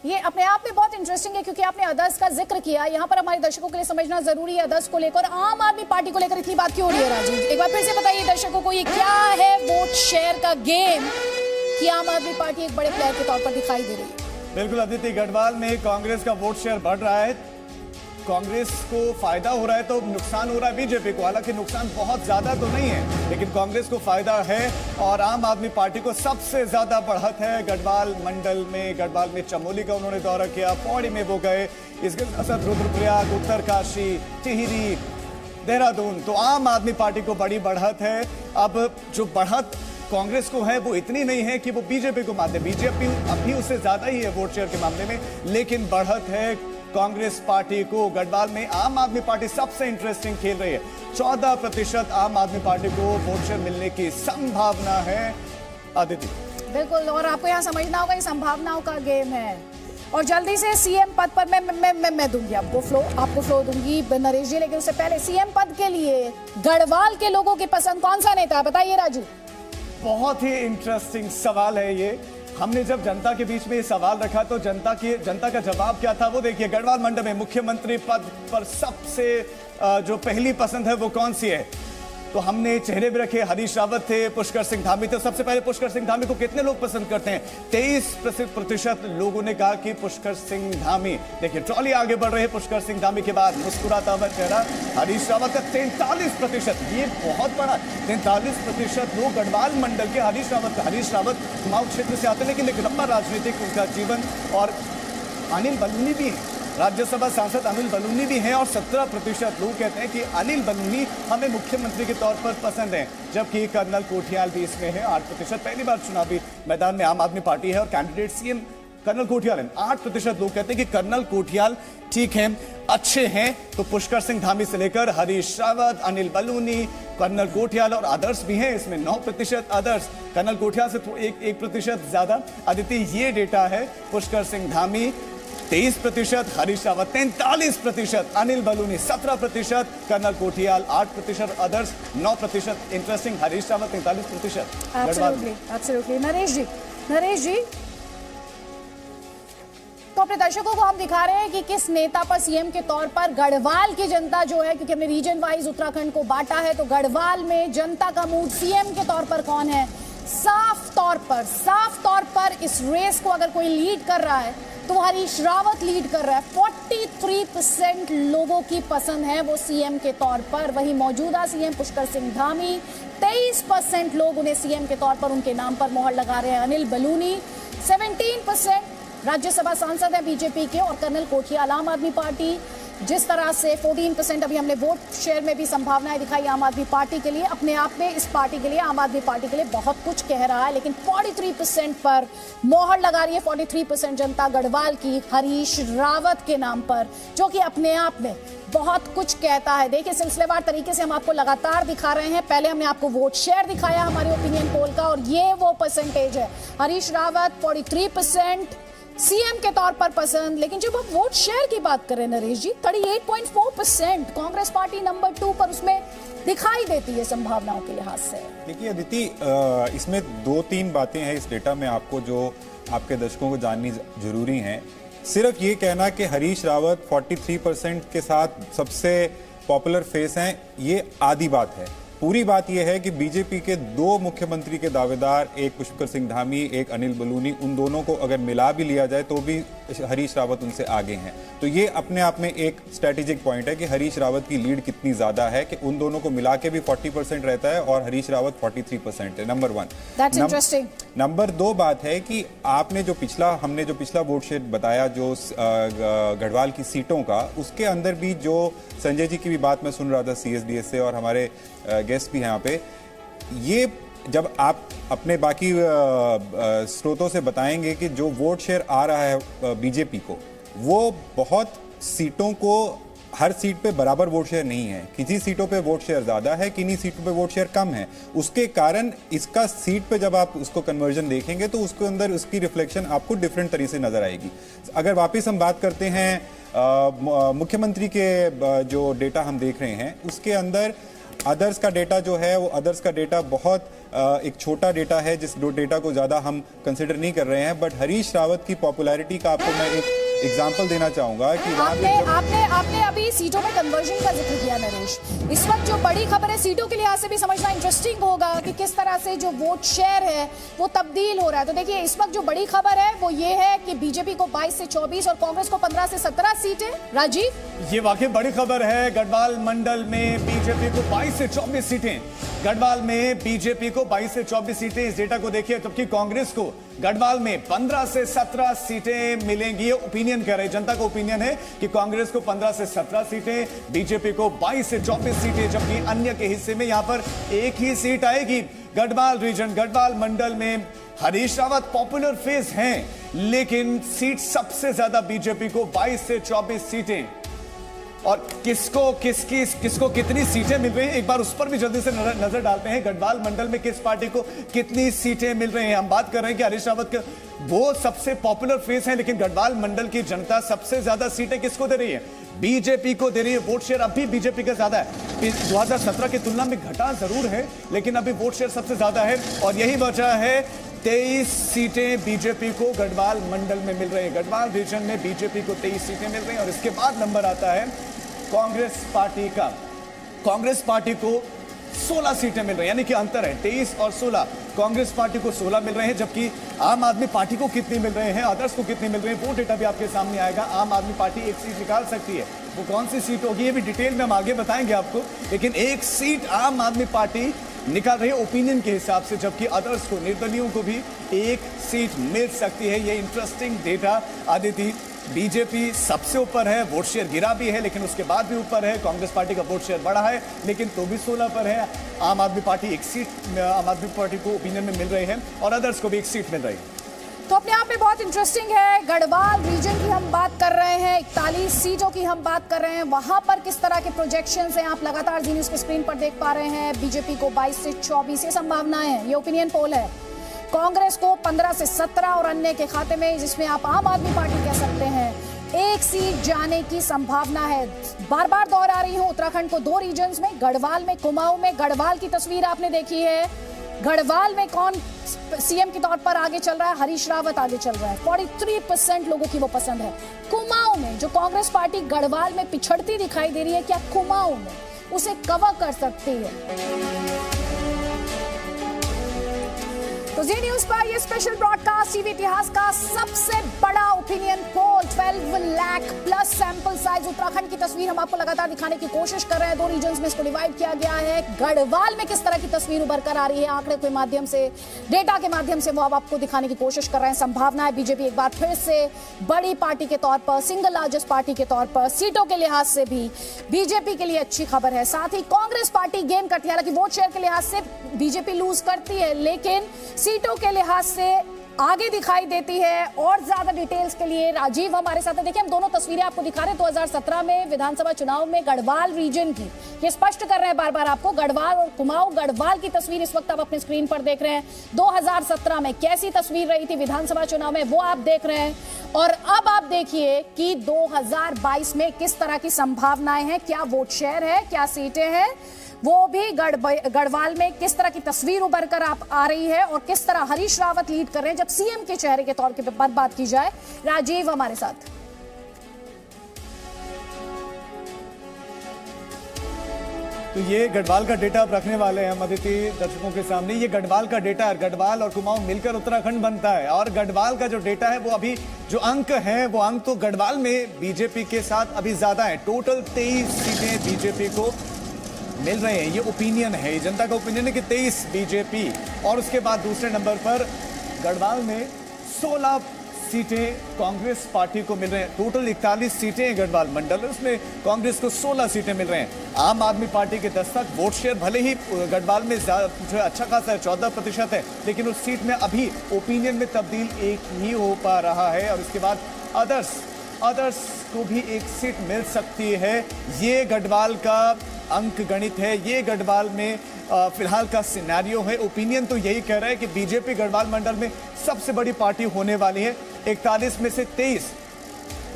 ये अपने आप में बहुत इंटरेस्टिंग है क्योंकि आपने अदर्स का जिक्र किया। यहाँ पर हमारे दर्शकों के लिए समझना जरूरी है अदर्स को लेकर, आम आदमी पार्टी को लेकर इतनी बात क्यों हो रही है राजीव? एक बार फिर से बताइए दर्शकों को, ये क्या है वोट शेयर का गेम कि आम आदमी पार्टी एक बड़े प्लेयर के तौर पर दिखाई दे रही है? बिल्कुल अदिति, गढ़वाल में कांग्रेस का वोट शेयर बढ़ रहा है। कांग्रेस को फायदा हो रहा है तो नुकसान हो रहा है बीजेपी को। हालांकि नुकसान बहुत ज्यादा तो नहीं है, लेकिन कांग्रेस को फायदा है और आम आदमी पार्टी को सबसे ज्यादा बढ़त है। गढ़वाल मंडल में, गढ़वाल में चमोली का उन्होंने दौरा किया, पौड़ी में वो गए, इसके साथ रुद्रप्रयाग, उत्तरकाशी, टिहरी, देहरादून। तो आम आदमी पार्टी को बड़ी बढ़त है। अब जो बढ़त कांग्रेस को है वो इतनी नहीं है कि वो बीजेपी को माते। बीजेपी अभी उससे ज्यादा ही है वोट शेयर के मामले में, लेकिन बढ़त है कांग्रेस पार्टी को। गढ़वाल में आम आदमी पार्टी सबसे इंटरेस्टिंग खेल रही है। 14% आम आदमी पार्टी को वोट शेयर मिलने की संभावना है अदिति। बिल्कुल, और आपको यहाँ समझना होगा ये संभावनाओं का गेम है। और जल्दी से सीएम पद पर मैं दूंगी आपको फ्लो दूंगी नरेश जी, लेकिन उससे पहले सीएम पद के लिए गढ़वाल के लोगों की पसंद कौन सा नेता है, बताइए राजू। बहुत ही इंटरेस्टिंग सवाल है ये। हमने जब जनता के बीच में ये सवाल रखा तो जनता का जवाब क्या था वो देखिए। गढ़वाल मंडल में मुख्यमंत्री पद पर सबसे जो पहली पसंद है वो कौन सी है, तो हमने चेहरे भी रखे। हरीश रावत थे, पुष्कर सिंह धामी थे। सबसे पहले पुष्कर सिंह धामी को कितने लोग पसंद करते हैं? 23% लोगों ने कहा कि पुष्कर सिंह धामी। देखिए ट्रॉली आगे बढ़ रहे हैं। पुष्कर सिंह धामी के बाद मुस्कुराता हुआ चेहरा हरीश रावत का 43%। ये बहुत बड़ा 43% लोग गढ़वाल मंडल के हरीश रावत कुमाऊं क्षेत्र से आते हैं, लेकिन एक लंबा राजनीतिक उनका जीवन। और अनिल बलूनी भी है, राज्यसभा सांसद अनिल बलूनी भी हैं, और 17% लोग कहते हैं कि अनिल बलूनी हमें मुख्यमंत्री के तौर पर पसंद है, जबकि कर्नल कोठियाल भी इसमें है 8%। पहली बार चुनावी मैदान में आम आदमी पार्टी है और कैंडिडेट सीएम कर्नल कोठियाल है। 8% लोग कहते हैं कि कर्नल कोठियाल ठीक हैं, अच्छे हैं। तो पुष्कर सिंह धामी से लेकर हरीश रावत, अनिल बलूनी, कर्नल कोठियाल और अदर्स भी हैं इसमें 9% अदर्स। कर्नल कोठियाल से 1% ज्यादा। अदिति, ये डेटा है। Pushkar Singh Dhami 23%, Harish Rawat 43%, Anil Baluni 17%, colonel Kothiyal 8%, others 9%। Interesting, Harish Rawat 43%। Absolutely. Naresh ji, तो अपने दर्शकों को हम दिखा रहे हैं कि किस नेता पर सीएम के तौर पर गढ़वाल की जनता जो है, क्योंकि हमने रीजन वाइज उत्तराखंड को बांटा है, तो गढ़वाल में जनता का मूड सीएम के तौर पर कौन है? साफ तौर पर इस रेस को अगर कोई लीड कर रहा है तो हरीश रावत लीड कर रहा है। 43% लोगों की पसंद है वो सीएम के तौर पर। वहीं मौजूदा सीएम पुष्कर सिंह धामी, 23% लोग उन्हें सीएम के तौर पर उनके नाम पर मोहर लगा रहे हैं। अनिल बलूनी 17% राज्यसभा सांसद है बीजेपी के, और कर्नल कोठियाल आम आदमी पार्टी। जिस तरह से 14% अभी हमने वोट शेयर में भी संभावनाएं दिखाई आम आदमी पार्टी के लिए, अपने आप में इस पार्टी के लिए, आम आदमी पार्टी के लिए बहुत कुछ कह रहा है, लेकिन 43% पर मोहर लगा रही है 43% जनता गढ़वाल की हरीश रावत के नाम पर, जो कि अपने आप में बहुत कुछ कहता है। देखिए सिलसिलेवार तरीके से हम आपको लगातार दिखा रहे हैं। पहले हमने आपको वोट शेयर दिखाया हमारे ओपिनियन पोल का, और ये वो परसेंटेज है। हरीश रावत 43% सीएम के तौर पर पसंद, लेकिन जब हम वोट शेयर की बात करें नरेश जी, 38.4% कांग्रेस पार्टी नंबर 2 पर उसमें दिखाई देती है संभावनाओं के लिहाज से। देखिए अदिति, इसमें 2-3 बातें हैं इस डेटा में आपको जो आपके दर्शकों को जाननी जरूरी है। सिर्फ ये कहना कि हरीश रावत 43% के साथ सबसे पॉपुलर फेस हैं, ये आधी बात है। पूरी बात यह है कि बीजेपी के 2 मुख्यमंत्री के दावेदार, एक पुष्कर सिंह धामी, एक अनिल बलूनी, उन दोनों को अगर मिला भी लिया जाए तो भी हरीश रावत उनसे आगे हैं। तो ये अपने आप में एक स्ट्रेटेजिक पॉइंट है कि हरीश रावत की लीड कितनी ज्यादा है, कि उन दोनों को मिला के भी 40% रहता है और हरीश रावत 43% है। नंबर 1। नंबर 2 बात है कि हमने जो पिछला वोट शेयर बताया जो गढ़वाल की सीटों का, उसके अंदर भी जो संजय जी की भी बात मैं सुन रहा था CSDS से, और हमारे गेस्ट भी हैं यहाँ पे, ये जब आप अपने बाकी स्रोतों से बताएंगे कि जो वोट शेयर आ रहा है बीजेपी को, वो बहुत सीटों को, हर सीट पे बराबर वोट शेयर नहीं है। किसी सीटों पे वोट शेयर ज्यादा है, किन्हीं सीटों पे वोट शेयर कम है। उसके कारण इसका सीट पे जब आप उसको कन्वर्जन देखेंगे तो उसके अंदर उसकी रिफ्लेक्शन आपको डिफरेंट तरीके से नजर आएगी। अगर वापस हम बात करते हैं मुख्यमंत्री के जो डेटा हम देख रहे हैं, उसके अंदर अदर्स का डेटा जो है वो अदर्स का डेटा बहुत एक छोटा डेटा है, जिस डेटा को ज़्यादा हम कंसिडर नहीं कर रहे हैं। बट हरीश रावत की पॉपुलैरिटी का आपको मैं एक एग्जाम्पल देना चाहूंगा कि आपने अभी सीटों में कन्वर्जन का जिक्र किया नरेश। इस वक्त जो बड़ी खबर है, सीटों के लिहाज से भी समझना इंटरेस्टिंग होगा कि किस तरह से जो वोट शेयर है वो तब्दील हो रहा है। तो देखिए, इस वक्त जो बड़ी खबर है वो ये है कि बीजेपी को 22 से 24 और कांग्रेस को 15 से 17 सीटें। राजीव, ये वाकई बड़ी खबर है। गढ़वाल मंडल में बीजेपी को 22 से 24 सीटें, गढ़वाल में बीजेपी को 22 से 24 सीटें, इस डेटा को देखिए। जबकि कांग्रेस को गढ़वाल में 15 से 17 सीटें मिलेंगी। ये ओपिनियन कह रहे हैं, जनता का ओपिनियन है कि कांग्रेस को 15 से 17 सीटें, बीजेपी को 22 से 24 सीटें, जबकि अन्य के हिस्से में यहां पर एक ही सीट आएगी। गढ़वाल रीजन, गढ़वाल मंडल में हरीश रावत पॉपुलर फेस हैं, लेकिन सीट सबसे ज्यादा बीजेपी को 22 से 24 सीटें। और किसको कितनी सीटें मिल रही हैं, एक बार उस पर भी जल्दी से नजर डालते हैं। गढ़वाल मंडल में किस पार्टी को कितनी सीटें मिल रही हैं। हम बात कर रहे हैं कि हरीश रावत के वो सबसे पॉपुलर फेस हैं, लेकिन गढ़वाल मंडल की जनता सबसे ज्यादा सीटें किसको दे रही है? बीजेपी को दे रही है। वोट शेयर अभी बीजेपी का ज्यादा है, 2017 की तुलना में घटा जरूर है, लेकिन अभी वोट शेयर सबसे ज्यादा है। और यही वजह है 23 सीटें बीजेपी को गढ़वाल मंडल में मिल रही है। गढ़वाल रीजन में बीजेपी को 23 सीटें मिल रही हैं। और इसके बाद नंबर आता है कांग्रेस पार्टी का। कांग्रेस पार्टी को 16 सीटें मिल रही हैं, यानी कि अंतर है 23 और 16। कांग्रेस पार्टी को 16 मिल रहे हैं, जबकि आम आदमी पार्टी को कितनी मिल रहे हैं, अदर्स को कितनी मिल रहे हैं, वो डेटा भी आपके सामने आएगा। आम आदमी पार्टी एक सीट निकाल सकती है, वो कौन सी सीट होगी ये भी डिटेल में हम आगे बताएंगे आपको, लेकिन एक सीट आम आदमी पार्टी निकाल रही है ओपिनियन के हिसाब से, जबकि अदर्स को, निर्दलीयों को भी एक सीट मिल सकती है। ये इंटरेस्टिंग डेटा आदिति। बीजेपी सबसे ऊपर है, वोट शेयर गिरा भी है, लेकिन उसके बाद भी ऊपर है। कांग्रेस पार्टी का वोट शेयर बढ़ा है, लेकिन तो भी 16 पर है। आम आदमी पार्टी एक सीट आम आदमी पार्टी को ओपिनियन में मिल रही है, और अदर्स को भी एक सीट मिल रही है। तो अपने आप में बहुत इंटरेस्टिंग है। गढ़वाल रीजन की हम बात कर रहे हैं, 41 सीटों की हम बात कर रहे हैं। वहां पर किस तरह के प्रोजेक्शंस हैं, आप लगातार जी न्यूज़ की स्क्रीन पर देख पा रहे हैं। बीजेपी को 22 से 24 ये संभावनाएं हैं, ये ओपिनियन पोल है। कांग्रेस को 15 से 17 और अन्य के खाते में, जिसमें आप आम आदमी पार्टी कह सकते हैं, एक सीट जाने की संभावना है। बार बार दोहरा रही हूं, उत्तराखंड को 2 रीजन्स में, गढ़वाल में, कुमाऊं में। गढ़वाल की तस्वीर आपने देखी है। गढ़वाल में कौन सीएम के तौर पर आगे चल रहा है? हरीश रावत आगे चल रहा है, 43% लोगों की वो पसंद है। कुमाऊं में जो कांग्रेस पार्टी गढ़वाल में पिछड़ती दिखाई दे रही है, क्या कुमाऊं में उसे कवर कर सकती है? तो जी न्यूज़ पर ये स्पेशल ब्रॉडकास्ट टीवी इतिहास का सबसे बड़ा opinion poll, 12 lakh plus sample size, Uttarakhand की तस्वीर हम आपको लगातार दिखाने की कोशिश कर रहे हैं। 2 रीजन्स में इसको डिवाइड किया गया है। गढ़वाल में किस तरह की तस्वीर उभर कर आ रही है, आंकड़े के माध्यम से, डेटा के माध्यम से वो अब आपको दिखाने की कोशिश कर रहे हैं। संभावना है बीजेपी एक बार फिर से बड़ी पार्टी के तौर पर, सिंगल लार्जेस्ट पार्टी के तौर पर, सीटों के लिहाज से भी बीजेपी के लिए अच्छी खबर है। साथ ही कांग्रेस पार्टी गेन करती है, हालांकि वोट शेयर के लिहाज से बीजेपी लूज करती है, लेकिन सीटों के लिहाज से आगे दिखाई देती है। और ज्यादा डिटेल्स के लिए राजीव हमारे साथ है। देखिए, हम दोनों तस्वीरें आपको दिखा रहे हैं 2017 में विधानसभा चुनाव में गढ़वाल रीजन की, ये स्पष्ट कर रहे हैं बार बार आपको। गढ़वाल और कुमाऊं, गढ़वाल की तस्वीर इस वक्त आप अपने स्क्रीन पर देख रहे हैं। 2017 में कैसी तस्वीर रही थी विधानसभा चुनाव में, वो आप देख रहे हैं। और अब आप देखिए कि 2022 में किस तरह की संभावनाएं हैं, क्या वोट शेयर है, क्या सीटें हैं, वो भी गढ़वाल में किस तरह की तस्वीर उभर कर आ रही है, और किस तरह हरीश रावत लीड कर रहे हैं जब सीएम के चेहरे के तौर पर बात की जाए। राजीव हमारे साथ। तो ये गढ़वाल का डेटा आप रखने वाले हैं हम अदिति दर्शकों के सामने। ये गढ़वाल का डेटा है, गढ़वाल और कुमाऊं मिलकर उत्तराखंड बनता है। और गढ़वाल का जो डेटा है वो अभी जो अंक है, वो अंक तो गढ़वाल में बीजेपी के साथ अभी ज्यादा है। टोटल 23 सीटें बीजेपी को मिल रहे हैं, ये ओपिनियन है, जनता का ओपिनियन है कि 23 बीजेपी। और उसके बाद दूसरे नंबर पर गढ़वाल में 16 सीटें कांग्रेस पार्टी को मिल रहे हैं। टोटल 41 सीटें हैं गढ़वाल मंडल, उसमें कांग्रेस को 16 सीटें मिल रहे हैं। आम आदमी पार्टी के 10 तक। वोट शेयर भले ही गढ़वाल में जो अच्छा खासा है, 14% है, लेकिन उस सीट में अभी ओपिनियन में तब्दील एक ही हो पा रहा है। और इसके बाद अदर्स को भी एक सीट मिल सकती है। ये गढ़वाल का अंक गणित है, ये गढ़वाल में फिलहाल का सिनेरियो है। ओपिनियन तो यही कह रहा है कि बीजेपी गढ़वाल मंडल में सबसे बड़ी पार्टी होने वाली है। 41 में से 23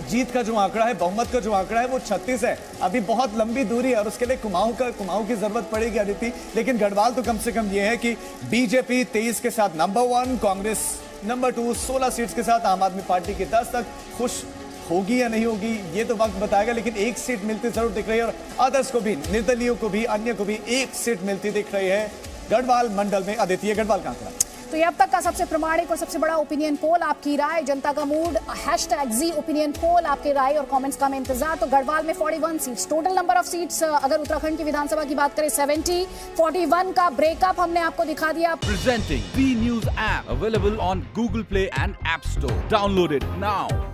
जीत का जो आंकड़ा है, बहुमत का जो आंकड़ा है वो 36 है। अभी बहुत लंबी दूरी है और उसके लिए कुमाऊं की जरूरत पड़ेगी अदिति। लेकिन गढ़वाल तो कम से कम ये है कि बीजेपी 23 के साथ नंबर 1, कांग्रेस नंबर 2, 16 सीट्स के साथ, आम आदमी पार्टी की 10 तक। खुश होगी या नहीं होगी ये तो वक्त बताएगा, लेकिन एक सीट मिलती जरूर दिख रही है और अदर्स को भी, निर्दलीयों को भी, अन्य को भी एक सीट मिलती दिख रही है गढ़वाल मंडल में। आदित्य, गढ़वाल का आंकड़ा तो ये अब तक का सबसे प्रामाणिक और सबसे बड़ा ओपिनियन पोल। आपकी राय, जनता का मूड, #Z ओपिनियन पोल, आपके राय और कमेंट्स का मैं इंतजार। तो गढ़वाल में 41 seats, total number of seats अगर उत्तराखंड की विधानसभा की बात करें 70, 41 का ब्रेकअप हमने आपको दिखा दिया। Presenting B News app available on Google Play and App Store. Download it now.